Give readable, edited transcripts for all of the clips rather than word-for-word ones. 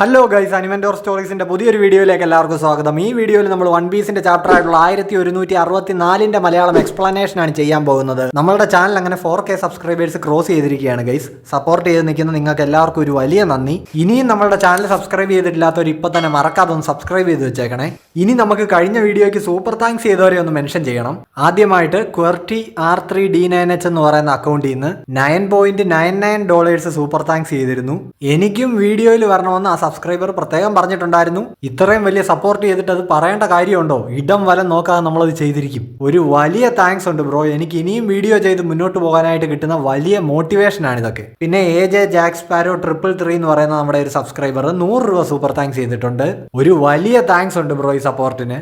Hello guys, അനിമൻഡോർ സ്റ്റോറീസിന്റെ പുതിയൊരു വീഡിയോയിലേക്ക് എല്ലാവർക്കും സ്വാഗതം. ഈ വീഡിയോയിൽ നമ്മൾ വൺ പീസിന്റെ ചാപ്റ്റർ ആയിട്ടുള്ള 1164 മലയാളം എക്സ്പ്ലനേഷൻ ആണ് ചെയ്യാൻ പോകുന്നത്. നമ്മളുടെ ചാനൽ അങ്ങനെ 4K സബ്സ്ക്രൈബേഴ്സ് ക്രോസ് ചെയ്തിരിക്കുകയാണ് ഗൈസ്. സപ്പോർട്ട് ചെയ്ത് നിൽക്കുന്ന നിങ്ങൾക്ക് എല്ലാവർക്കും ഒരു വലിയ നന്ദി. ഇനിയും നമ്മളുടെ ചാനൽ സബ്സ്ക്രൈബ് ചെയ്തിട്ടില്ലാത്തവർ ഇപ്പൊ തന്നെ മറക്കാതെ ഒന്ന് സബ്സ്ക്രൈബ് ചെയ്ത് വെച്ചേക്കണേ. ഇനി നമുക്ക് കഴിഞ്ഞ വീഡിയോയ്ക്ക് സൂപ്പർ താങ്ക്സ് ചെയ്തവരെ ഒന്ന് മെൻഷൻ ചെയ്യണം. ആദ്യമായിട്ട് ക്വർട്ടി R3D9H എന്ന് പറയുന്ന അക്കൗണ്ടിൽ നിന്ന് $9.99 സൂപ്പർ താങ്ക്സ് ചെയ്തിരുന്നു. എനിക്കും വീഡിയോയിൽ വരണമെന്ന് ആ സബ്സ്ക്രൈബർ പ്രത്യേകം പറഞ്ഞിട്ടുണ്ടായിരുന്നു. ഇത്രയും വലിയ സപ്പോർട്ട് ചെയ്തിട്ട് അത് പറയേണ്ട കാര്യമുണ്ടോ? ഇടം വലം നോക്കാതെ നമ്മളത് ചെയ്തിരിക്കും. ഒരു വലിയ താങ്ക്സ് ഉണ്ട് ബ്രോ. എനിക്ക് ഇനിയും വീഡിയോ ചെയ്ത് മുന്നോട്ട് പോകാനായിട്ട് കിട്ടുന്ന വലിയ മോട്ടിവേഷൻ ആണ് ഇതൊക്കെ. പിന്നെ AJ ജാക്ക് സ്പാരോ 333 എന്ന് പറയുന്ന നമ്മുടെ ഒരു സബ്സ്ക്രൈബർ $100 സൂപ്പർ താങ്ക്സ് ചെയ്തിട്ടുണ്ട്. ഒരു വലിയ താങ്ക്സ് ഉണ്ട് ബ്രോ ഈ സപ്പോർട്ടിന്.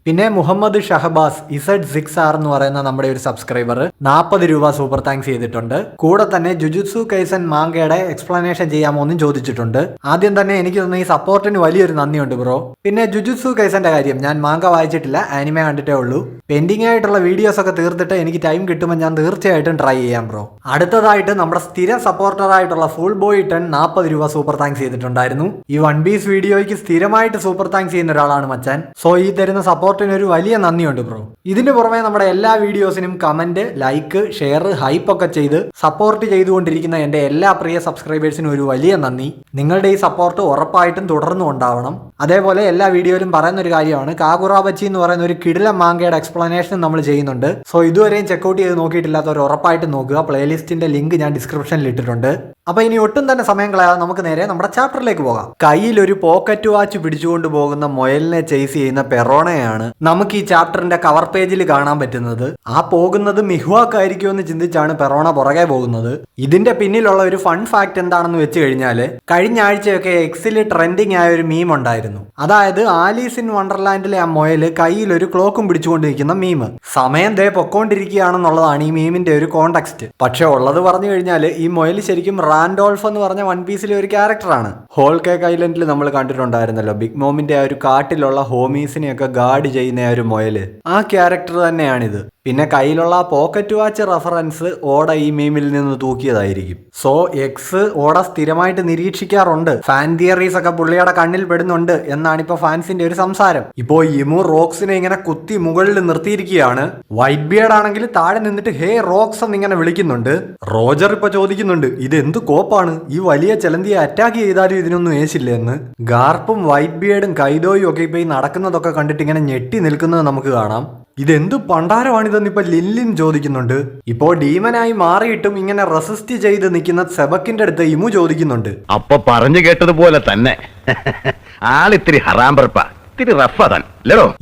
പിന്നെ മുഹമ്മദ് ഷഹബാസ് Z6R എന്ന് പറയുന്ന നമ്മുടെ ഒരു സബ്സ്ക്രൈബർ $40 സൂപ്പർ താങ്ക്സ് ചെയ്തിട്ടുണ്ട്. കൂടെ തന്നെ ജുജുത്സു കൈസൻ മാങ്കയുടെ എക്സ്പ്ലനേഷൻ ചെയ്യാമോ എന്നും ചോദിച്ചിട്ടുണ്ട്. ആദ്യം തന്നെ എനിക്ക് തോന്നുന്നു ഈ സപ്പോർട്ടിന് വലിയൊരു നന്ദിയുണ്ട് ബ്രോ. പിന്നെ ജുജുത്സു കൈസന്റെ കാര്യം, ഞാൻ മാങ്ക വായിച്ചിട്ടില്ല, ആനിമെ കണ്ടിട്ടേ ഉള്ളൂ. പെൻഡിങ് ആയിട്ടുള്ള വീഡിയോസ് ഒക്കെ തീർത്തിട്ട് എനിക്ക് ടൈം കിട്ടുമ്പോൾ ഞാൻ തീർച്ചയായിട്ടും ട്രൈ ചെയ്യാം ബ്രോ. അടുത്തതായിട്ട് നമ്മുടെ സ്ഥിര സപ്പോർട്ടർ ആയിട്ടുള്ള ഫുൾ ബോയ് 10 $40 സൂപ്പർ താങ്ക്സ് ചെയ്തിട്ടുണ്ടായിരുന്നു. ഈ വൺ പീസ് വീഡിയോയ്ക്ക് സ്ഥിരമായിട്ട് സൂപ്പർ താങ്ക്സ് ചെയ്യുന്ന ഒരാളാണ് മച്ചാൻ. സോ ഈ തരുന്ന സപ്പോർട്ടിന് ഒരു വലിയ നന്ദിയുണ്ട് ബ്രോ. ഇതിന് പുറമെ നമ്മുടെ എല്ലാ വീഡിയോസിനും കമന്റ്, ലൈക്ക്, ഷെയർ, ഹൈപ്പ് ഒക്കെ ചെയ്ത് സപ്പോർട്ട് ചെയ്തുകൊണ്ടിരിക്കുന്ന എന്റെ എല്ലാ പ്രിയ സബ്സ്ക്രൈബേഴ്സിനും ഒരു വലിയ നന്ദി. നിങ്ങളുടെ ഈ സപ്പോർട്ട് ഉറപ്പായിട്ടും തുടർന്നും ഉണ്ടാവണം. അതേപോലെ എല്ലാ വീഡിയോയിലും പറയുന്ന ഒരു കാര്യമാണ്, കാഗുറാബച്ചി എന്ന് പറയുന്ന ഒരു കിടിലൻ മാങ്കയുടെ എക്സ്പ്ലനേഷൻ നമ്മൾ ചെയ്യുന്നുണ്ട്. സോ ഇതുവരെയും ചെക്കൗട്ട് ചെയ്ത് നോക്കിയിട്ടില്ലാത്തവർ ഉറപ്പായിട്ടും നോക്കുക. പ്ലേലിസ്റ്റിന്റെ ലിങ്ക് ഞാൻ ഡിസ്ക്രിപ്ഷനിൽ ഇട്ടിട്ടുണ്ട്. അപ്പൊ ഇനി ഒട്ടും തന്നെ സമയം കളയാതെ നമുക്ക് നേരെ നമ്മുടെ ചാപ്റ്ററിലേക്ക് പോകാം. കയ്യിൽ ഒരു പോക്കറ്റ് വാച്ച് പിടിച്ചുകൊണ്ട് പോകുന്ന മൊയലിനെ ചേസ് ചെയ്യുന്ന പെറോണയാണ് നമുക്ക് ഈ ചാപ്റ്ററിന്റെ കവർ പേജിൽ കാണാൻ പറ്റുന്നത്. ആ പോകുന്നത് മിഹ്വാക്ക് ആയിരിക്കുമെന്ന് ചിന്തിച്ചാണ് പെറോണ പുറകെ പോകുന്നത്. ഇതിന്റെ പിന്നിലുള്ള ഒരു ഫൺ ഫാക്ട് എന്താണെന്ന് വെച്ച് കഴിഞ്ഞാല്, കഴിഞ്ഞ ആഴ്ചയൊക്കെ എക്സിൽ ട്രെൻഡിങ് ആയ ഒരു മീം ഉണ്ടായിരുന്നു. അതായത് ആലീസ് ഇൻ വണ്ടർലാൻഡിലെ ആ മൊയല് കയ്യിൽ ഒരു ക്ലോക്കും പിടിച്ചുകൊണ്ടിരിക്കുന്ന മീം. സമയം ദേ പൊക്കോണ്ടിരിക്കുകയാണെന്നുള്ളതാണ് ഈ മീമിന്റെ ഒരു കോണ്ടെക്സ്റ്റ്. പക്ഷെ ഉള്ളത് പറഞ്ഞു കഴിഞ്ഞാൽ ഈ മൊയൽ ശരിക്കും റാൻഡോൾഫ് എന്ന് പറഞ്ഞ വൺ പീസിലെ ഒരു ക്യാരക്ടറാണ്. ഹോൾ കേക്ക് ഐലൻഡിൽ നമ്മൾ കണ്ടിട്ടുണ്ടായിരുന്നല്ലോ, ബിഗ് മോമിന്റെ ആ ഒരു കാട്ടിലുള്ള ഹോമീസിനെയൊക്കെ ഗാർഡ് ചെയ്യുന്ന ആ ഒരു മൊയല്. ആ ക്യാരക്ടർ തന്നെയാണിത്. പിന്നെ കയ്യിലുള്ള പോക്കറ്റ് വാച്ച് റെഫറൻസ് ഓട ഈ മീമിൽ നിന്ന് തൂക്കിയതായിരിക്കും. സോ എക്സ് ഓട സ്ഥിരമായിട്ട് നിരീക്ഷിക്കാറുണ്ട്. ഫാൻ തിയറീസ് ഒക്കെ പുള്ളിയുടെ കണ്ണിൽ പെടുന്നുണ്ട് എന്നാണ് ഇപ്പൊ ഫാൻസിന്റെ ഒരു സംസാരം. ഇപ്പോ ഇമു റോക്സിനെ ഇങ്ങനെ കുത്തി മുകളിൽ നിർത്തിയിരിക്കുകയാണ്. വൈറ്റ് ബിയർഡ് ആണെങ്കിൽ താഴെ നിന്നിട്ട് ഹേ റോക്സ് എന്ന് ഇങ്ങനെ വിളിക്കുന്നുണ്ട്. റോജർ ഇപ്പൊ ചോദിക്കുന്നുണ്ട്, ഇത് എന്ത് കോപ്പാണ്, ഈ വലിയ ചെലന്തിയെ അറ്റാക്ക് ചെയ്താലും ഇതിനൊന്നും ഏശില്ല എന്ന്. ഗാർപ്പും വൈറ്റ് ബിയർഡും കൈദോയും ഒക്കെ ഇപ്പൊ ഈ നടക്കുന്നതൊക്കെ കണ്ടിട്ട് ഇങ്ങനെ ഞെട്ടി നിൽക്കുന്നത് നമുക്ക് കാണാം. ഇതെന്ത് പണ്ടാരമാണിതെന്ന് ഇപ്പൊ ലിൻലിൻ ചോദിക്കുന്നുണ്ട്. ഇപ്പോ ഡീമനായി മാറിയിട്ടും ഇങ്ങനെ റെസിസ്റ്റ് ചെയ്ത് നിൽക്കുന്ന സെബക്കിന്റെ അടുത്ത് ഇമു ചോദിക്കുന്നുണ്ട്. അപ്പൊ പറഞ്ഞു കേട്ടതുപോലെ തന്നെ ആളിത്തിരി ഹറാമ്പറപ്പ, ഇത്തിരി റഫാൻ.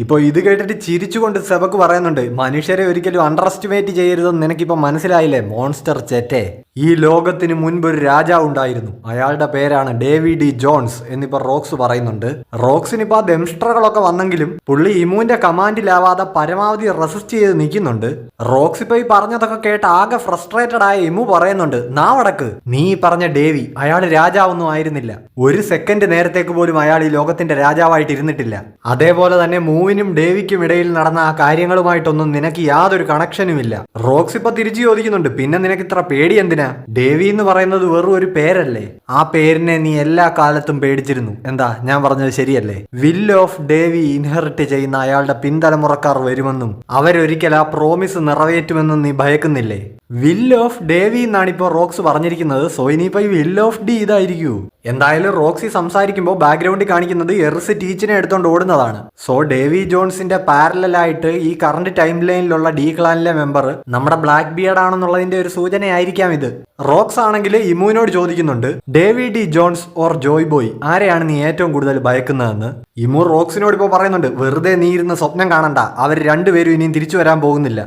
ഇപ്പൊ ഇത് കേട്ടിട്ട് ചിരിച്ചുകൊണ്ട് സെബക്ക് പറയുന്നുണ്ട്, മനുഷ്യരെ ഒരിക്കലും അണ്ടർ എസ്റ്റിമേറ്റ് ചെയ്യരുതെന്ന് നിനക്കിപ്പോ മനസ്സിലായില്ലേ മോൺസ്റ്റർ ചെറ്റെ. ഈ ലോകത്തിന് മുൻപ് ഒരു രാജാവ് ഉണ്ടായിരുന്നു, അയാളുടെ പേരാണ് ഡേവി ഡി ജോൺസ് എന്നിപ്പോ റോക്സ് പറയുന്നുണ്ട്. റോക്സിനിപ്പോ ആ ദംഷ്ട്രകളൊക്കെ വന്നെങ്കിലും പുള്ളി ഇമുവിന്റെ കമാൻഡിലാവാതെ പരമാവധി റെസിസ്റ്റ് ചെയ്ത് നിൽക്കുന്നുണ്ട്. റോക്സ് ഇപ്പൊ ഈ പറഞ്ഞതൊക്കെ കേട്ട് ആകെ ഫ്രസ്ട്രേറ്റഡ് ആയ ഇമു പറയുന്നുണ്ട്, നാവടക്ക്, നീ പറഞ്ഞ ഡേവി അയാൾ രാജാവൊന്നും ആയിരുന്നില്ല. ഒരു സെക്കൻഡ് നേരത്തേക്ക് പോലും അയാൾ ഈ ലോകത്തിന്റെ രാജാവായിട്ട് ഇരുന്നിട്ടില്ല. അതേപോലെ തന്നെ മൂവിനും ഡേവിക്കും ഇടയിൽ നടന്ന ആ കാര്യങ്ങളുമായിട്ടൊന്നും നിനക്ക് യാതൊരു കണക്ഷനുമില്ല. റോക്സ് ഇപ്പൊ തിരിച്ചു ചോദിക്കുന്നുണ്ട്, പിന്നെ നിനക്ക് ഇത്ര പേടി എന്തിനാ? ഡേവി എന്ന് പറയുന്നത് വെറും ഒരു പേരല്ലേ? ആ പേരിനെ നീ എല്ലാ കാലത്തും പേടിച്ചിരുന്നു. എന്താ ഞാൻ പറഞ്ഞത് ശരിയല്ലേ? വിൽ ഓഫ് ഡേവി ഇൻഹെറിറ്റ് ചെയ്യുന്ന അയാളുടെ പിൻതലമുറക്കാർ വരുമെന്നും അവരൊരിക്കൽ ആ പ്രോമിസ് നിറവേറ്റുമെന്നും നീ ഭയക്കുന്നില്ലേ? വിൽ ഓഫ് ഡേവി എന്നാണ് ഇപ്പോ റോക്സ് പറഞ്ഞിരിക്കുന്നത്. സോ ഇനിയിപ്പോ ഈ വിൽ ഓഫ് ഡി ഇതായിരിക്കൂ. എന്തായാലും റോക്സി സംസാരിക്കുമ്പോൾ ബാക്ക്ഗ്രൗണ്ടിൽ കാണിക്കുന്നത് എറിസ് ടീച്ചിനെ എടുത്തോണ്ട് ഓടുന്നതാണ്. സോ ഡേവി ജോൺസിന്റെ പാരലായിട്ട് ഈ കറന്റ് ടൈം ലൈനിലുള്ള ഡി ക്ലാനിലെ മെമ്പർ നമ്മുടെ ബ്ലാക്ക് ബിയർഡ് ആണെന്നുള്ളതിന്റെ ഒരു സൂചനയായിരിക്കാം ഇത്. റോക്സ് ആണെങ്കിൽ ഇമുവിനോട് ചോദിക്കുന്നുണ്ട്, Davy D Jones or Joy Boy, ആരെയാണ് നീ ഏറ്റവും കൂടുതൽ ഭയക്കുന്നതെന്ന്. ഇമു റോക്സിനോട് ഇപ്പോ പറയുന്നുണ്ട്, വെറുതെ നീ ഇരുന്ന് സ്വപ്നം കാണണ്ട, അവർ രണ്ടുപേരും ഇനിയും തിരിച്ചു വരാൻ പോകുന്നില്ല.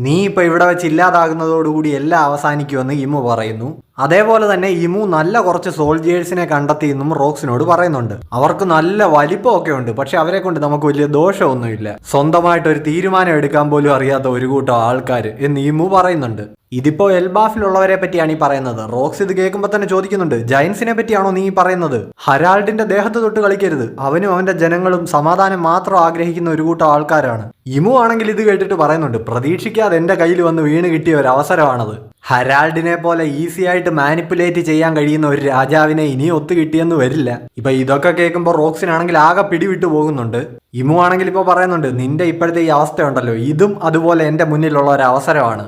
നീ ഇപ്പൊ ഇവിടെ വെച്ച് ഇല്ലാതാകുന്നതോടുകൂടി എല്ലാം അവസാനിക്കുമെന്ന് ഇമു പറയുന്നു. അതേപോലെ തന്നെ ഇമു നല്ല കുറച്ച് സോൾജിയേഴ്സിനെ കണ്ടെത്തിയെന്നും റോക്സിനോട് പറയുന്നുണ്ട്. അവർക്ക് നല്ല വലിപ്പമൊക്കെ ഉണ്ട്, പക്ഷെ അവരെ കൊണ്ട് നമുക്ക് വലിയ ദോഷമൊന്നുമില്ല. സ്വന്തമായിട്ട് ഒരു തീരുമാനം എടുക്കാൻ പോലും അറിയാത്ത ഒരു കൂട്ടം ആൾക്കാർ എന്ന് ഇമു പറയുന്നുണ്ട്. ഇതിപ്പോ എൽബാഫിലുള്ളവരെ പറ്റിയാണ് ഈ പറയുന്നത്. റോക്സ് ഇത് കേൾക്കുമ്പോൾ തന്നെ ചോദിക്കുന്നുണ്ട്, ജയൻസിനെ പറ്റിയാണോ നീ പറയുന്നത്? ഹരാൾഡിന്റെ ദേഹത്ത് തൊട്ട് കളിക്കരുത്. അവനും അവന്റെ ജനങ്ങളും സമാധാനം മാത്രം ആഗ്രഹിക്കുന്ന ഒരു കൂട്ടം ആൾക്കാരാണ്. ഇമു ആണെങ്കിൽ ഇത് കേട്ടിട്ട് പറയുന്നുണ്ട്, പ്രതീക്ഷിക്കാതെ എന്റെ കയ്യിൽ വന്ന് വീണ് കിട്ടിയ ഒരു അവസരമാണത്. ഹരാൾഡിനെ പോലെ ഈസി ആയിട്ട് മാനിപ്പുലേറ്റ് ചെയ്യാൻ കഴിയുന്ന ഒരു രാജാവിനെ ഇനി ഒത്തു കിട്ടിയെന്ന് വരില്ല. ഇപ്പൊ ഇതൊക്കെ കേൾക്കുമ്പോൾ റോക്സിനാണെങ്കിൽ ആകെ പിടിവിട്ടു പോകുന്നുണ്ട്. ഇമു ആണെങ്കിൽ ഇപ്പൊ പറയുന്നുണ്ട്, നിന്റെ ഇപ്പോഴത്തെ ഈ അവസ്ഥയുണ്ടല്ലോ, ഇതും അതുപോലെ എന്റെ മുന്നിലുള്ള ഒരു അവസരമാണ്.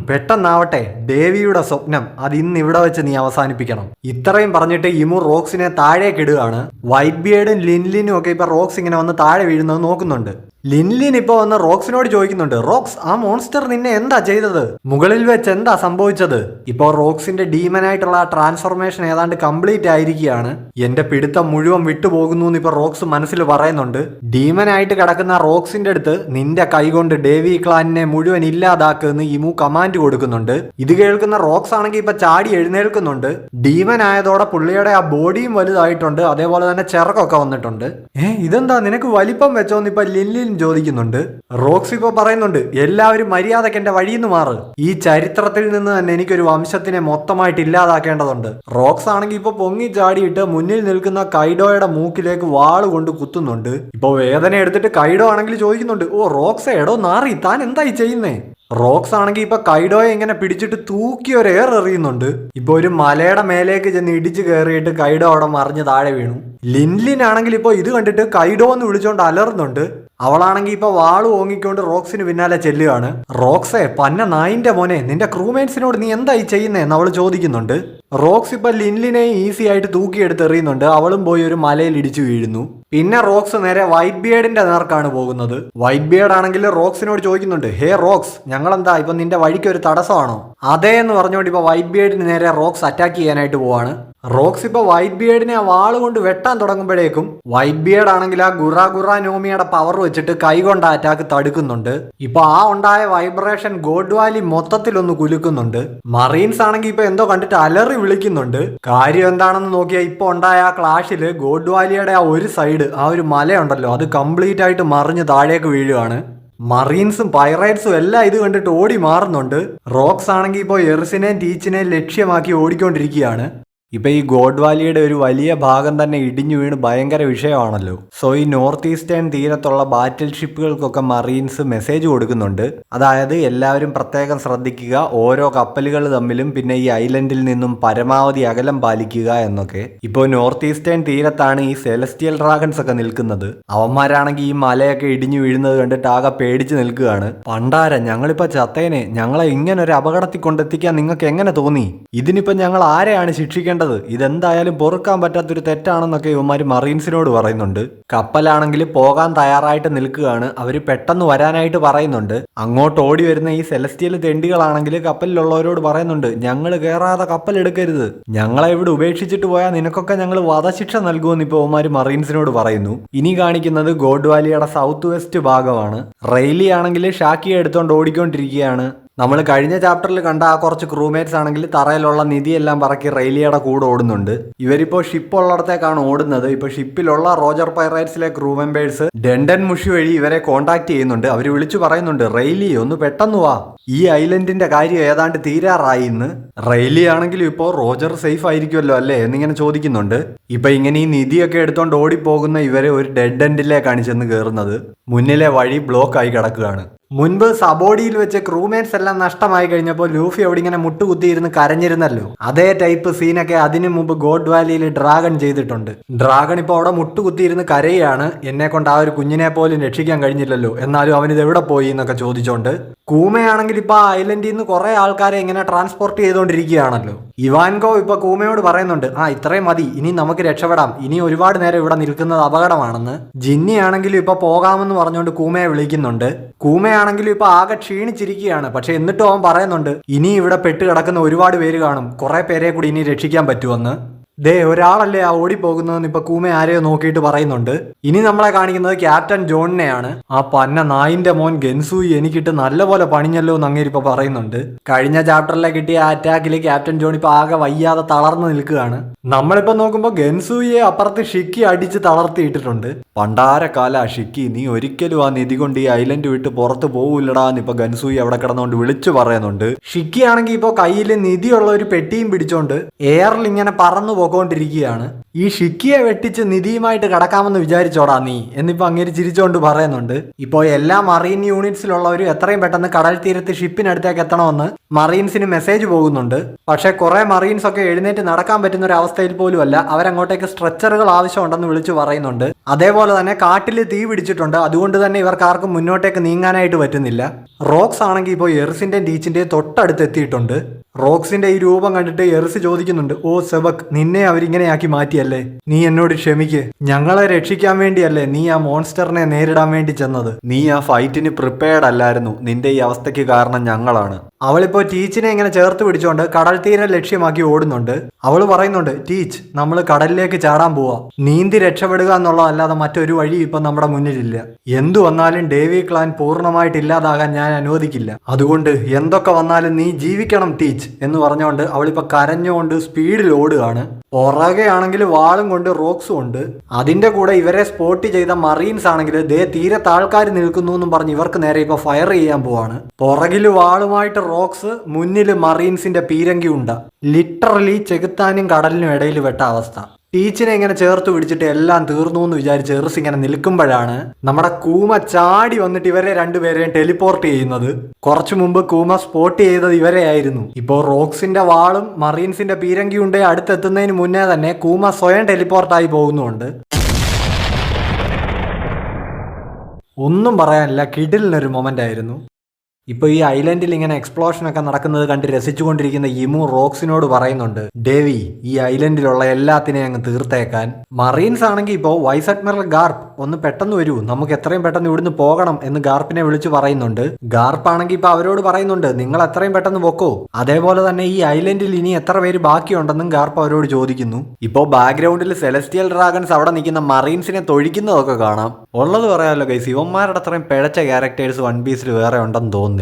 പെട്ടെന്നാവട്ടെ, ദേവിയുടെ സ്വപ്നം അത് ഇന്ന് ഇവിടെ വെച്ച് നീ അവസാനിപ്പിക്കണം. ഇത്രയും പറഞ്ഞിട്ട് ഇമു റോക്സിനെ താഴേക്ക് ഇടുകയാണ്. വൈറ്റ് ബിയേർഡും ലിൻലിനും ഒക്കെ ഇപ്പൊ റോക്സ് ഇങ്ങനെ വന്ന് താഴെ വീഴുന്നത് നോക്കുന്നുണ്ട്. ലിൻലിൻ ഇപ്പൊ വന്ന് റോക്സിനോട് ചോദിക്കുന്നുണ്ട്, റോക്സ്, ആ മോൺസ്റ്റർ നിന്നെ എന്താ ചെയ്തത്? മുകളിൽ വെച്ച് എന്താ സംഭവിച്ചത്? ഇപ്പോ റോക്സിന്റെ ഡീമനായിട്ടുള്ള ആ ട്രാൻസ്ഫോർമേഷൻ ഏതാണ്ട് കംപ്ലീറ്റ് ആയിരിക്കുകയാണ്. എന്റെ പിടുത്തം മുഴുവൻ വിട്ടുപോകുന്നു എന്ന് ഇപ്പൊ റോക്സ് മനസ്സിൽ പറയുന്നുണ്ട്. ഡീമനായിട്ട് കിടക്കുന്ന റോക്സിന്റെ അടുത്ത് നിന്റെ കൈകൊണ്ട് ഡേവി ക്ലാനിനെ മുഴുവൻ ഇല്ലാതാക്കുമെന്ന് ഇമു കമാൻഡ് കൊടുക്കുന്നുണ്ട്. ഇത് കേൾക്കുന്ന റോക്സ് ആണെങ്കിൽ ഇപ്പൊ ചാടി എഴുന്നേൽക്കുന്നുണ്ട്. ഡീമൻ ആയതോടെ പുള്ളിയുടെ ആ ബോഡിയും വലുതായിട്ടുണ്ട്, അതേപോലെ തന്നെ ചിറകൊക്കെ വന്നിട്ടുണ്ട്. ഇതെന്താ നിനക്ക് വലിപ്പം വെച്ചോന്ന് ഇപ്പൊ ലിൻലിൻ ചോദിക്കുന്നുണ്ട്. റോക്സ് ഇപ്പൊ പറയുന്നുണ്ട്, എല്ലാവരും മര്യാദക്ക് എന്റെ വഴിയിൽ നിന്ന് മാറ്. ഈ ചരിത്രത്തിൽ നിന്ന് തന്നെ എനിക്കൊരു വംശത്തിനെ മൊത്തമായിട്ട് ഇല്ലാതാക്കേണ്ടതുണ്ട്. റോക്സ് ആണെങ്കിൽ ഇപ്പൊ പൊങ്ങി ചാടിയിട്ട് മുന്നിൽ നിൽക്കുന്ന കൈഡോയുടെ മൂക്കിലേക്ക് വാള് കൊണ്ട് കുത്തുന്നുണ്ട്. ഇപ്പൊ വേദന എടുത്തിട്ട് കൈഡോ ആണെങ്കിൽ ചോദിക്കുന്നുണ്ട്, ഓ റോക്സേ, എടോ നാറി, താൻ എന്തായി ചെയ്യുന്നേ? റോക്സ് ആണെങ്കിൽ ഇപ്പൊ കൈഡോയെ ഇങ്ങനെ പിടിച്ചിട്ട് തൂക്കി ഒരു എയർ എറിയുന്നുണ്ട്. ഇപ്പൊ ഒരു മലയുടെ മേലേക്ക് ചെന്ന് ഇടിച്ചു കയറിയിട്ട് കൈഡോ അവിടെ മറിഞ്ഞ് താഴെ വീണു. ലിൻലിൻ ആണെങ്കിൽ ഇപ്പൊ ഇത് കണ്ടിട്ട് കൈഡോ എന്ന് വിളിച്ചോണ്ട് അലറുന്നുണ്ട്. അവളാണെങ്കിൽ ഇപ്പൊ വാള് ഓങ്ങിക്കൊണ്ട് റോക്സിന് പിന്നാലെ ചെല്ലുകയാണ്. റോക്സേ, പന്ന നായിന്റെ മോനെ, നിന്റെ ക്രൂമേറ്റ്സിനോട് നീ എന്തായി ചെയ്യുന്നേന്ന് അവള് ചോദിക്കുന്നുണ്ട്. റോക്സ് ഇപ്പൊ ലിൻലിനെ ഈസി ആയിട്ട് തൂക്കിയെടുത്ത് എറിയുന്നുണ്ട്. അവളും പോയി ഒരു മലയിൽ ഇടിച്ചു വീഴുന്നു. പിന്നെ റോക്സ് നേരെ വൈറ്റ് ബിയേർഡിന്റെ നേർക്കാണ് പോകുന്നത്. വൈറ്റ് ബിയേർഡ് ആണെങ്കിൽ റോക്സിനോട് ചോദിക്കുന്നുണ്ട്, ഹേ റോക്സ്, ഞങ്ങളെന്താ ഇപ്പൊ നിന്റെ വഴിക്ക് ഒരു തടസ്സമാണോ? അതേ എന്ന് പറഞ്ഞുകൊണ്ട് ഇപ്പൊ വൈറ്റ് ബിയേർഡിന് നേരെ റോക്സ് അറ്റാക്ക് ചെയ്യാനായിട്ട് പോവാണ്. റോക്സ് ഇപ്പൊ വൈറ്റ് ബിയേർഡിനെ ആ വാള് കൊണ്ട് വെട്ടാൻ തുടങ്ങുമ്പോഴേക്കും വൈറ്റ് ബിയേർഡ് ആണെങ്കിൽ ആ ഗുറ നോമിയുടെ പവർ വെച്ചിട്ട് കൈകൊണ്ട് അറ്റാക്ക് തടുക്കുന്നുണ്ട്. ഇപ്പൊ ആ ഉണ്ടായ വൈബ്രേഷൻ ഗോഡ് വാലി മൊത്തത്തിലൊന്ന് കുലുക്കുന്നുണ്ട്. മറീൻസ് ആണെങ്കിൽ ഇപ്പൊ എന്തോ കണ്ടിട്ട് അലറി വിളിക്കുന്നുണ്ട്. കാര്യം എന്താണെന്ന് നോക്കിയാൽ ഇപ്പൊ ഉണ്ടായ ആ ക്ലാഷില് ഗോഡ് വാലിയുടെ ആ ഒരു സൈഡ്, ആ ഒരു മലയുണ്ടല്ലോ, അത് കംപ്ലീറ്റ് ആയിട്ട് മറിഞ്ഞ് താഴേക്ക് വീഴുകയാണ്. മറീൻസും പൈറേറ്റ്സും എല്ലാം ഇത് കണ്ടിട്ട് ഓടി മാറുന്നുണ്ട്. റോക്സ് ആണെങ്കിൽ ഇപ്പോൾ എറിസിനെയും ടീച്ചിനെയും ലക്ഷ്യമാക്കി ഓടിക്കൊണ്ടിരിക്കുകയാണ്. ഇപ്പൊ ഈ ഗോഡ് വാലിയുടെ ഒരു വലിയ ഭാഗം തന്നെ ഇടിഞ്ഞു വീണ് ഭയങ്കര വിഷയമാണല്ലോ. സോ ഈ നോർത്ത് ഈസ്റ്റേൺ തീരത്തുള്ള ബാറ്റിൽ ഷിപ്പുകൾക്കൊക്കെ മറീൻസ് മെസ്സേജ് കൊടുക്കുന്നുണ്ട്. അതായത് എല്ലാവരും പ്രത്യേകം ശ്രദ്ധിക്കുക, ഓരോ കപ്പലുകൾ തമ്മിലും പിന്നെ ഈ ഐലൻഡിൽ നിന്നും പരമാവധി അകലം പാലിക്കുക എന്നൊക്കെ. ഇപ്പോൾ നോർത്ത് ഈസ്റ്റേൺ തീരത്താണ് ഈ സെലസ്റ്റിയൽ ഡ്രാഗൺസ് ഒക്കെ നിൽക്കുന്നത്. അവന്മാരാണെങ്കിൽ ഈ മലയൊക്കെ ഇടിഞ്ഞു വീഴുന്നത് കണ്ടിട്ട് ആകെ പേടിച്ച് നിൽക്കുകയാണ്. പണ്ടാര, ഞങ്ങളിപ്പോ ചത്തേനെ, ഞങ്ങളെ ഇങ്ങനെ ഒരു അപകടത്തിൽ കൊണ്ടെത്തിക്കാൻ നിങ്ങൾക്ക് എങ്ങനെ തോന്നി? ഇതിനിപ്പോ ഞങ്ങൾ ആരെയാണ് ശിക്ഷിക്കേണ്ടത്? ഇതെന്തായാലും പൊറുക്കാൻ പറ്റാത്തൊരു തെറ്റാണെന്നൊക്കെ ഇവന്മാര് മറീൻസിനോട് പറയുന്നുണ്ട്. കപ്പലാണെങ്കിൽ പോകാൻ തയ്യാറായിട്ട് നിൽക്കുകയാണ്. അവര് പെട്ടെന്ന് വരാനായിട്ട് പറയുന്നുണ്ട്. അങ്ങോട്ട് ഓടി വരുന്ന ഈ സെലസ്റ്റിയൽ തെണ്ടികളാണെങ്കിൽ കപ്പലിലുള്ളവരോട് പറയുന്നുണ്ട്, ഞങ്ങൾ കയറാതെ കപ്പൽ എടുക്കരുത്, ഞങ്ങളെ ഇവിടെ ഉപേക്ഷിച്ചിട്ട് പോയാൽ നിനക്കൊക്കെ ഞങ്ങൾ വധശിക്ഷ നൽകുമെന്ന് ഇപ്പൊ ഇവന്മാര് മറീൻസിനോട് പറയുന്നു. ഇനി കാണിക്കുന്നത് ഗോഡ് വാലിയുടെ സൗത്ത് വെസ്റ്റ് ഭാഗമാണ്. റെയിലി ആണെങ്കിൽ ഷാക്കിയെ എടുത്തോണ്ട് ഓടിക്കൊണ്ടിരിക്കുകയാണ്. നമ്മൾ കഴിഞ്ഞ ചാപ്റ്ററിൽ കണ്ട ആ കുറച്ച് ക്രൂമേറ്റ്സ് ആണെങ്കിൽ തറയിലുള്ള നിധിയെല്ലാം പറക്കി റെയിലിയുടെ കൂടെ ഓടുന്നുണ്ട്. ഇവരിപ്പോ ഷിപ്പ് ഉള്ളിടത്തേക്കാണ് ഓടുന്നത്. ഇപ്പൊ ഷിപ്പിലുള്ള റോജർ പൈറേറ്റ്സിലെ ക്രൂ മെമ്പേഴ്സ് ഡെൻഡൻ മുഷി വഴി ഇവരെ കോൺടാക്ട് ചെയ്യുന്നുണ്ട്. അവർ വിളിച്ചു പറയുന്നുണ്ട്, റെയിലി ഒന്ന് പെട്ടെന്ന് വാ, ഈ ഐലൻഡിന്റെ കാര്യം ഏതാണ്ട് തീരാറായി എന്ന്. റെയിലി ആണെങ്കിലും ഇപ്പോൾ റോജർ സേഫ് ആയിരിക്കുമല്ലോ അല്ലേ എന്നിങ്ങനെ ചോദിക്കുന്നുണ്ട്. ഇപ്പൊ ഇങ്ങനെ ഈ നിധിയൊക്കെ എടുത്തോണ്ട് ഓടിപ്പോകുന്ന ഇവരെ ഒരു ഡെഡ് എൻഡിലേക്കാണ് ചെന്ന് കയറുന്നത്. മുന്നിലെ വഴി ബ്ലോക്ക് ആയി കിടക്കുകയാണ്. മുൻപ് സബോഡിയിൽ വെച്ച് ക്രൂമേറ്റ്സ് എല്ലാം നഷ്ടമായി കഴിഞ്ഞപ്പോൾ ലൂഫി അവിടെ ഇങ്ങനെ മുട്ടുകുത്തിയിരുന്ന് കരഞ്ഞിരുന്നല്ലോ. അതേ ടൈപ്പ് സീനൊക്കെ അതിനു മുമ്പ് ഗോഡ് വാലിയിൽ ഡ്രാഗൺ ചെയ്തിട്ടുണ്ട്. ഡ്രാഗൺ ഇപ്പോൾ അവിടെ മുട്ടുകുത്തിയിരുന്ന് കരയാണ്. എന്നെ കൊണ്ട് ആ ഒരു കുഞ്ഞിനെ പോലും രക്ഷിക്കാൻ കഴിഞ്ഞില്ലല്ലോ, എന്നാലും അവനിത് എവിടെ പോയി എന്നൊക്കെ ചോദിച്ചോണ്ട്. കൂമയാണെങ്കിൽ ഇപ്പൊ ആ ഐലൻഡിൽ നിന്ന് കുറെ ആൾക്കാരെ ഇങ്ങനെ ട്രാൻസ്പോർട്ട് ചെയ്തുകൊണ്ടിരിക്കുകയാണല്ലോ. ഇവാൻകോ ഇപ്പൊ കൂമയോട് പറയുന്നുണ്ട്, ഇത്രയും മതി, ഇനി നമുക്ക് രക്ഷപ്പെടാം, ഇനി ഒരുപാട് നേരം ഇവിടെ നിൽക്കുന്നത് അപകടമാണെന്ന്. ജിന്നി ആണെങ്കിലും ഇപ്പൊ പോകാമെന്ന് പറഞ്ഞുകൊണ്ട് കൂമയെ വിളിക്കുന്നുണ്ട്. കൂമയാണെങ്കിലും ഇപ്പൊ ആകെ ക്ഷീണിച്ചിരിക്കുകയാണ്. പക്ഷെ എന്നിട്ടും അവൻ പറയുന്നുണ്ട്, ഇനി ഇവിടെ പെട്ട് കിടക്കുന്ന ഒരുപാട് പേര് കാണും, കുറെ പേരെ കൂടി ഇനി രക്ഷിക്കാൻ പറ്റുമെന്ന്. ദേ ഒരാളല്ലേ ആ ഓടിപ്പോകുന്നതെന്ന് ഇപ്പൊ കൂമ ആരെയോ നോക്കിയിട്ട് പറയുന്നുണ്ട്. ഇനി നമ്മളെ കാണിക്കുന്നത് ക്യാപ്റ്റൻ ജോണിനെയാണ്. ആ പന്ന നായിന്റെ മോൻ ഗൻസൂയി എനിക്കിട്ട് നല്ലപോലെ പണിഞ്ഞല്ലോ എന്ന് അങ്ങേരിപ്പോ പറയുന്നുണ്ട്. കഴിഞ്ഞ ചാപ്റ്ററിലെ കിട്ടിയ ആ അറ്റാക്കിൽ ക്യാപ്റ്റൻ ജോൺ ഇപ്പൊ ആകെ വയ്യാതെ തളർന്നു നിൽക്കുകയാണ്. നമ്മളിപ്പോ നോക്കുമ്പോ ഗൻസൂയിയെ അപ്പുറത്ത് ഷിക്കി അടിച്ച് തളർത്തിയിട്ടിട്ടുണ്ട്. പണ്ടാരക്കാല ഷിക്കി, നീ ഒരിക്കലും ആ നിധി കൊണ്ട് ഈ ഐലൻഡ് വിട്ട് പുറത്ത് പോവില്ലടാ എന്ന് ഇപ്പൊ ഗൻസൂയി അവിടെ കിടന്നുകൊണ്ട് വിളിച്ചു പറയുന്നുണ്ട്. ഷിക്കി ആണെങ്കിൽ ഇപ്പൊ കയ്യിൽ നിധിയുള്ള ഒരു പെട്ടിയും പിടിച്ചോണ്ട് എയറിൽ ഇങ്ങനെ പറന്നു പോയിക്കൊണ്ടിരിക്കുകയാണ്. ഈ ഷിക്കിയെ വെട്ടിച്ച് നിധിയുമായിട്ട് കടക്കാമെന്ന് വിചാരിച്ചോടാ നീ എന്നിപ്പോ അങ്ങേര് ചിരിച്ചോണ്ട് പറയുന്നുണ്ട്. ഇപ്പോ എല്ലാ മറീൻ യൂണിറ്റ്സിലുള്ളവരും എത്രയും പെട്ടെന്ന് കടൽ തീരത്ത് ഷിപ്പിനടുത്തേക്ക് എത്തണമെന്ന് മറീൻസിന് മെസ്സേജ് പോകുന്നുണ്ട്. പക്ഷെ കുറെ മറീൻസ് ഒക്കെ എഴുന്നേറ്റ് നടക്കാൻ പറ്റുന്ന ഒരു അവസ്ഥയിൽ പോലും അല്ല. അവരങ്ങോട്ടേക്ക് സ്ട്രെച്ചറുകൾ ആവശ്യമുണ്ടെന്ന് വിളിച്ചു പറയുന്നുണ്ട്. അതേപോലെ തന്നെ കാട്ടിൽ തീ പിടിച്ചിട്ടുണ്ട്. അതുകൊണ്ട് തന്നെ ഇവർക്ക് ആർക്കും മുന്നോട്ടേക്ക് നീങ്ങാനായിട്ട് പറ്റുന്നില്ല. റോക്സ് ആണെങ്കിൽ ഇപ്പോൾ എറിസിന്റെ ടീച്ചിന്റെ തൊട്ടടുത്ത് എത്തിയിട്ടുണ്ട്. റോക്സിന്റെ ഈ രൂപം കണ്ടിട്ട് എറിസ് ചോദിക്കുന്നുണ്ട്, ഓ സെബക്, നിന്നെ അവരിങ്ങനെയാക്കി മാറ്റിയല്ലേ, നീ എന്നോട് ക്ഷമിക്ക്. ഞങ്ങളെ രക്ഷിക്കാൻ വേണ്ടിയല്ലേ നീ ആ മോൺസ്റ്ററിനെ നേരിടാൻ വേണ്ടി ചെന്നത്. നീ ആ ഫൈറ്റിന് പ്രിപ്പയർഡ് അല്ലായിരുന്നു. നിന്റെ ഈ അവസ്ഥയ്ക്ക് കാരണം ഞങ്ങളാണ്. അവളിപ്പോ ടീച്ചിനെ ഇങ്ങനെ ചേർത്ത് പിടിച്ചോണ്ട് കടൽ തീരം ലക്ഷ്യമാക്കി ഓടുന്നുണ്ട്. അവള് പറയുന്നുണ്ട്, ടീച്ച്, നമ്മൾ കടലിലേക്ക് ചാടാൻ പോവാ. നീന്തി രക്ഷപ്പെടുക എന്നുള്ളതല്ലാതെ മറ്റൊരു വഴി ഇപ്പൊ നമ്മുടെ മുന്നിലില്ല. എന്തു വന്നാലും ഡേവി ക്ലാൻ പൂർണ്ണമായിട്ട് ഇല്ലാതാകാൻ ഞാൻ അനുവദിക്കില്ല. അതുകൊണ്ട് എന്തൊക്കെ വന്നാലും നീ ജീവിക്കണം ടീച്ച് എന്ന് പറഞ്ഞുകൊണ്ട് അവളിപ്പോ കരഞ്ഞുകൊണ്ട് സ്പീഡിൽ ഓടുകയാണ്. പുറകെ ആണെങ്കിൽ വാളും കൊണ്ട് റോക്സും ഉണ്ട്. അതിന്റെ കൂടെ ഇവരെ സ്പോട്ട് ചെയ്ത മറീൻസ് ആണെങ്കിൽ ദേ തീരത്ത് ആൾക്കാർ നിൽക്കുന്നു എന്നും പറഞ്ഞ് ഇവർക്ക് നേരെ ഇപ്പൊ ഫയർ ചെയ്യാൻ പോവാണ്. പുറകില് വാളുമായിട്ട് റോക്സ്, മുന്നിൽ മറീൻസിന്റെ പീരങ്കി ഉണ്ട. ലിറ്ററലി ചെകുത്താനും കടലിനും ഇടയിൽ വെട്ട അവസ്ഥ. ടീച്ചിനെ ഇങ്ങനെ ചേർത്ത് പിടിച്ചിട്ട് എല്ലാം തീർന്നു എന്ന് വിചാരിച്ച് എറിസ് ഇങ്ങനെ നിൽക്കുമ്പോഴാണ് നമ്മുടെ കൂമ ചാടി വന്നിട്ട് ഇവരെ രണ്ടുപേരെയും ടെലിപ്പോർട്ട് ചെയ്യുന്നത്. കുറച്ചു മുമ്പ് കൂമ സ്പോട്ട് ചെയ്തത് ഇവരെ ആയിരുന്നു. ഇപ്പോൾ റോക്സിന്റെ വാളും മറീൻസിന്റെ പീരങ്കിയുണ്ടെ അടുത്തെത്തുന്നതിന് മുന്നേ തന്നെ കൂമ സ്വയം ടെലിപ്പോർട്ടായി പോകുന്നുണ്ട്. ഒന്നും പറയാനില്ല, കിടിലിനൊരു മൊമെന്റ് ആയിരുന്നു. ഇപ്പോൾ ഈ ഐലൻഡിൽ ഇങ്ങനെ എക്സ്പ്ലോഷൻ ഒക്കെ നടക്കുന്നത് കണ്ട് രസിച്ചുകൊണ്ടിരിക്കുന്ന ഇമു റോക്സിനോട് പറയുന്നുണ്ട്, ഡേവി, ഈ ഐലൻഡിലുള്ള എല്ലാത്തിനെയും അങ്ങ് തീർത്തേക്കാൻ. മറീൻസ് ആണെങ്കിൽ ഇപ്പോൾ വൈസ് അഡ്മിറൽ ഗാർപ്പ്, ഒന്ന് പെട്ടെന്ന് വരൂ, നമുക്ക് എത്രയും പെട്ടെന്ന് ഇവിടുന്ന് പോകണം എന്ന് ഗാർപ്പിനെ വിളിച്ചു പറയുന്നുണ്ട്. ഗാർപ്പ് ആണെങ്കിൽ ഇപ്പോൾ അവരോട് പറയുന്നുണ്ട്, നിങ്ങൾ എത്രയും പെട്ടെന്ന് പൊക്കോ. അതേപോലെ തന്നെ ഈ ഐലൻഡിൽ ഇനി എത്ര പേര് ബാക്കിയുണ്ടെന്നും ഗാർപ്പ് അവരോട് ചോദിക്കുന്നു. ഇപ്പോൾ ബാക്ക്ഗ്രൗണ്ടിൽ സെലസ്റ്റിയൽ ഡ്രാഗൺസ് അവിടെ നിൽക്കുന്ന മറീൻസിനെ തൊഴിക്കുന്നതൊക്കെ കാണാം. ഉള്ളത് പറയാമല്ലോ ഗൈസ്, ഇവന്മാരുടെ അത്രയും പിഴച്ച ക്യാരക്ടേഴ്സ് വൺ പീസിൽ വേറെ ഉണ്ടെന്ന് തോന്നുന്നില്ല.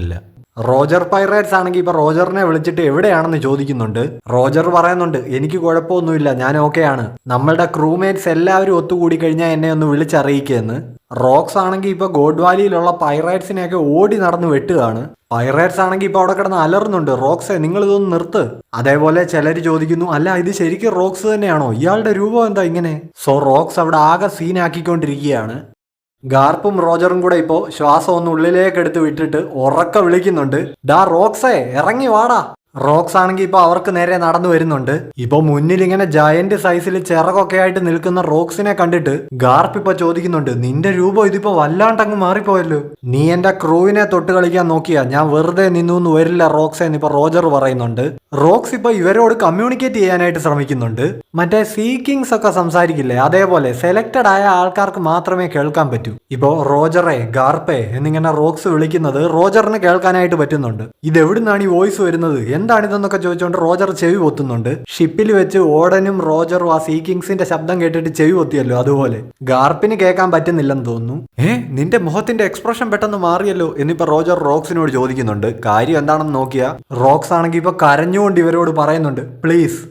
റോജർ പൈറേറ്റ്സ് ആണെങ്കിൽ ഇപ്പൊ റോജറിനെ വിളിച്ചിട്ട് എവിടെയാണെന്ന് ചോദിക്കുന്നുണ്ട്. റോജർ പറയുന്നുണ്ട്, എനിക്ക് കുഴപ്പമൊന്നുമില്ല, ഞാൻ ഓക്കെയാണ്. നമ്മളുടെ ക്രൂമേറ്റ്സ് എല്ലാവരും ഒത്തുകൂടി കഴിഞ്ഞാൽ എന്നെ ഒന്ന് വിളിച്ചറിയിക്കുമെന്ന്. റോക്സ് ആണെങ്കിൽ ഇപ്പൊ ഗോഡ് വാലിയിലുള്ള പൈറേറ്റ്സിനെയൊക്കെ ഓടി നടന്ന് വെട്ടുകയാണ്. പൈറേറ്റ്സ് ആണെങ്കിൽ ഇപ്പൊ അവിടെ കിടന്ന് അലറുന്നുണ്ട്, റോക്സെ നിങ്ങൾ ഇതൊന്ന് നിർത്ത്. അതേപോലെ ചിലർ ചോദിക്കുന്നു, അല്ല ഇത് ശരിക്കും റോക്സ് തന്നെയാണോ, ഇയാളുടെ രൂപം എന്താ ഇങ്ങനെ? സോ റോക്സ് അവിടെ ആകെ സീനാക്കിക്കൊണ്ടിരിക്കുകയാണ്. ഗാർപ്പും റോജറും കൂടെ ഇപ്പോ ശ്വാസം ഒന്ന് ഉള്ളിലേക്ക് എടുത്ത് വിട്ടിട്ട് ഉറക്കെ വിളിക്കുന്നുണ്ട്, ഡാ റോക്സേ, ഇറങ്ങി വാടാ. റോക്സ് ആണെങ്കിൽ ഇപ്പൊ അവർക്ക് നേരെ നടന്നു വരുന്നുണ്ട്. ഇപ്പൊ മുന്നിൽ ഇങ്ങനെ ജയന്റ് സൈസിൽ ചിറകൊക്കെ ആയിട്ട് നിൽക്കുന്ന റോക്സിനെ കണ്ടിട്ട് ഗാർപ്പ് ഇപ്പൊ ചോദിക്കുന്നുണ്ട്, നിന്റെ രൂപം ഇതിപ്പോ വല്ലാണ്ടങ്ങ് മാറിപ്പോയല്ലോ. നീ എന്റെ ക്രൂവിനെ തൊട്ട് കളിക്കാൻ നോക്കിയാ ഞാൻ വെറുതെ നിന്നു വരില്ല റോക്സ് എന്നിപ്പോ റോജർ പറയുന്നുണ്ട്. റോക്സ് ഇപ്പൊ ഇവരോട് കമ്മ്യൂണിക്കേറ്റ് ചെയ്യാനായിട്ട് ശ്രമിക്കുന്നുണ്ട്. മറ്റേ സീ കിങ്സ് ഒക്കെ സംസാരിക്കില്ലേ, അതേപോലെ സെലക്റ്റഡ് ആയ ആൾക്കാർക്ക് മാത്രമേ കേൾക്കാൻ പറ്റൂ. ഇപ്പോ റോജറെ, ഗാർപ്പേ എന്നിങ്ങനെ റോക്സ് വിളിക്കുന്നത് റോജറിന് കേൾക്കാനായിട്ട് പറ്റുന്നുണ്ട്. ഇതെവിടുന്നാണ് ഈ വോയിസ് വരുന്നത്, എന്താണിതെന്നൊക്കെ ചോദിച്ചുകൊണ്ട് റോജർ ചെവി പൊത്തുന്നുണ്ട്. ഷിപ്പിൽ വെച്ച് ഓടനും റോജറും ആ സീ കിങ്സിന്റെ ശബ്ദം കേട്ടിട്ട് ചെവി പൊത്തിയല്ലോ, അതുപോലെ ഗാർപ്പിന് കേൾക്കാൻ പറ്റുന്നില്ലെന്ന് തോന്നുന്നു. നിന്റെ മുഖത്തിന്റെ എക്സ്പ്രഷൻ പെട്ടെന്ന് മാറിയല്ലോ എന്നിപ്പോ റോജർ റോക്സിനോട് ചോദിക്കുന്നുണ്ട്. കാര്യം എന്താണെന്ന് നോക്കിയാ റോക്സ് ആണെങ്കിൽ ഇപ്പൊ കരഞ്ഞുകൊണ്ട് ഇവരോട് പറയുന്നുണ്ട്, പ്ലീസ്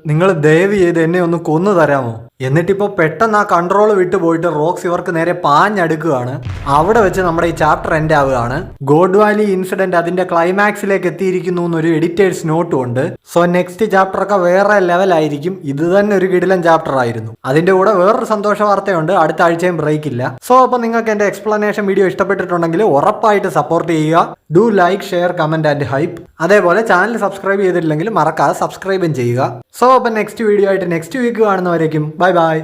നിങ്ങൾ ദയവ് ചെയ്ത് എന്നെ ഒന്ന് കൊന്നു തരാമോ. എന്നിട്ടിപ്പോ പെട്ടെന്ന് ആ കൺട്രോൾ വിട്ടുപോയിട്ട് റോക്സ് ഇവർക്ക് നേരെ പാഞ്ഞടുക്കുകയാണ്. അവിടെ വെച്ച് നമ്മുടെ ഈ ചാപ്റ്റർ എൻഡ് ആവുകയാണ്. ഗോഡ് വാലി ഇൻസിഡന്റ് അതിന്റെ ക്ലൈമാക്സിലേക്ക് എത്തിയിരിക്കുന്നു എന്നൊരു എഡിറ്റേഴ്സ് നോട്ടും ഉണ്ട്. സോ നെക്സ്റ്റ് ചാപ്റ്റർ ഒക്കെ വേറെ ലെവലായിരിക്കും. ഇത് തന്നെ ഒരു കിടിലൻ ചാപ്റ്റർ ആയിരുന്നു. അതിന്റെ കൂടെ വേറൊരു സന്തോഷ വാർത്തയുണ്ട്, അടുത്ത ആഴ്ചയും ബ്രേക്ക് ഇല്ല. സോ അപ്പൊ നിങ്ങൾക്ക് എന്റെ എക്സ്പ്ലനേഷൻ വീഡിയോ ഇഷ്ടപ്പെട്ടിട്ടുണ്ടെങ്കിൽ ഉറപ്പായിട്ട് സപ്പോർട്ട് ചെയ്യുക. Do like, share, comment and hype. അതേപോലെ ചാനൽ സബ്സ്ക്രൈബ് ചെയ്തിട്ടില്ലെങ്കിൽ മറക്കാതെ സബ്സ്ക്രൈബും ചെയ്യുക. സോ അപ്പൊ നെക്സ്റ്റ് വീഡിയോ ആയിട്ട് നെക്സ്റ്റ് വീക്ക് കാണുന്നവരേക്കും ബൈ ബൈ.